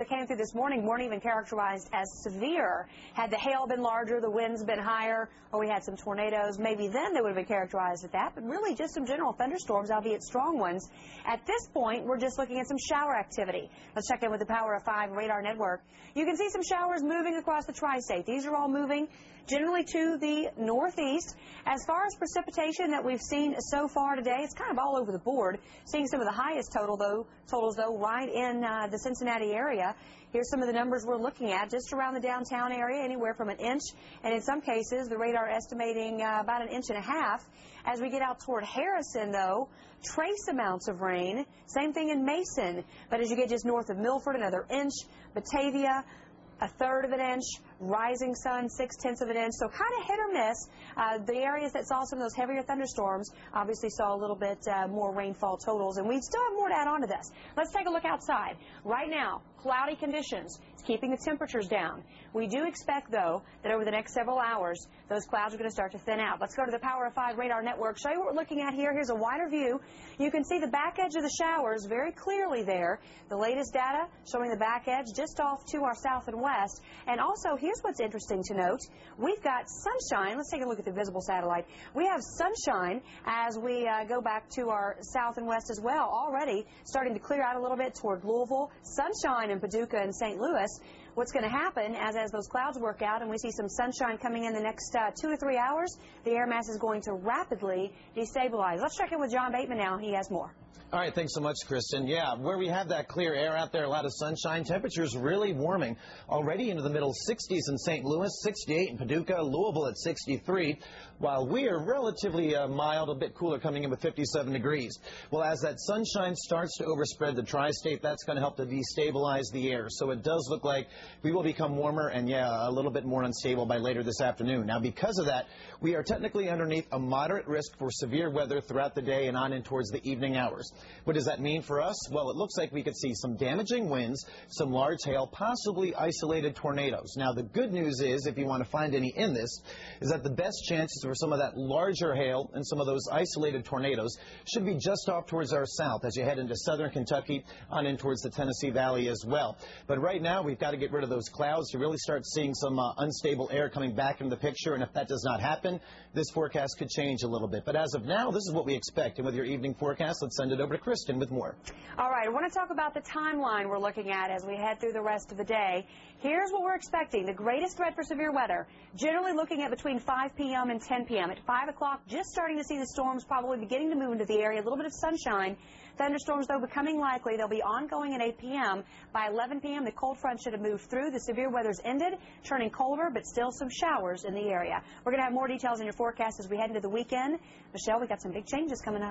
came through this morning weren't even characterized as severe. Had the hail been larger, the winds been higher, or we had some tornadoes, maybe then they would have been characterized as that, but really just some general thunderstorms, albeit strong ones. At this point, we're just looking at some shower activity. Let's check in with the Power of 5 radar network. You can see some showers moving across the tri-state. These are all moving generally to the northeast. As far as precipitation that we've seen so far today, it's kind of all over the board. Seeing some of the highest totals though right in the Cincinnati area. Here's some of the numbers we're looking at just around the downtown area, anywhere from an inch, and in some cases the radar estimating about 1.5 inches. As we get out toward Harrison, though, trace amounts of rain. Same thing in Mason, but as you get just north of Milford, another inch. Batavia, 1/3 of an inch. Rising Sun, 0.6 of an inch. So kind of hit or miss. The areas that saw some of those heavier thunderstorms obviously saw a little bit more rainfall totals, and we still have more to add on to this. Let's take a look outside. Right now, cloudy conditions. It's keeping the temperatures down. We do expect, though, that over the next several hours, those clouds are going to start to thin out. Let's go to the Power of 5 radar network. Show you what we're looking at here. Here's a wider view. You can see the back edge of the showers very clearly there. The latest data showing the back edge just off to our south and west. And also, here's what's interesting to note. We've got sunshine. Let's take a look at the visible satellite. We have sunshine as we go back to our south and west as well. Already starting to clear out a little bit toward Louisville. Sunshine in Paducah and St. Louis. What's going to happen as those clouds work out and we see some sunshine coming in the next 2 to 3 hours, the air mass is going to rapidly destabilize. Let's check in with John Bateman now. He has more. All right, thanks so much, Kristen. Yeah, where we have that clear air out there, a lot of sunshine, temperatures really warming. Already into the middle 60s in St. Louis, 68 in Paducah, Louisville at 63, while we are relatively mild, a bit cooler, coming in with 57 degrees. Well, as that sunshine starts to overspread the tri-state, that's going to help to destabilize the air. So it does look like we will become warmer and, yeah, a little bit more unstable by later this afternoon. Now, because of that, we are technically underneath a moderate risk for severe weather throughout the day and on in towards the evening hours. What does that mean for us? Well, it looks like we could see some damaging winds, some large hail, possibly isolated tornadoes. Now, the good news is, if you want to find any in this, is that the best chances for some of that larger hail and some of those isolated tornadoes should be just off towards our south as you head into southern Kentucky on in towards the Tennessee Valley as well. But right now, we've got to get rid of those clouds to really start seeing some unstable air coming back into the picture. And if that does not happen, this forecast could change a little bit. But as of now, this is what we expect. And with your evening forecast, let's send it over to Kristen with more. All right, I want to talk about the timeline we're looking at as we head through the rest of the day. Here's what we're expecting. The greatest threat for severe weather, generally looking at between 5 p.m. and 10 p.m. At 5 o'clock, just starting to see the storms probably beginning to move into the area. A little bit of sunshine. Thunderstorms, though, becoming likely. They'll be ongoing at 8 p.m. By 11 p.m., the cold front should have moved through. The severe weather's ended, turning colder, but still some showers in the area. We're going to have more details in your forecast as we head into the weekend. Michelle, we got some big changes coming up.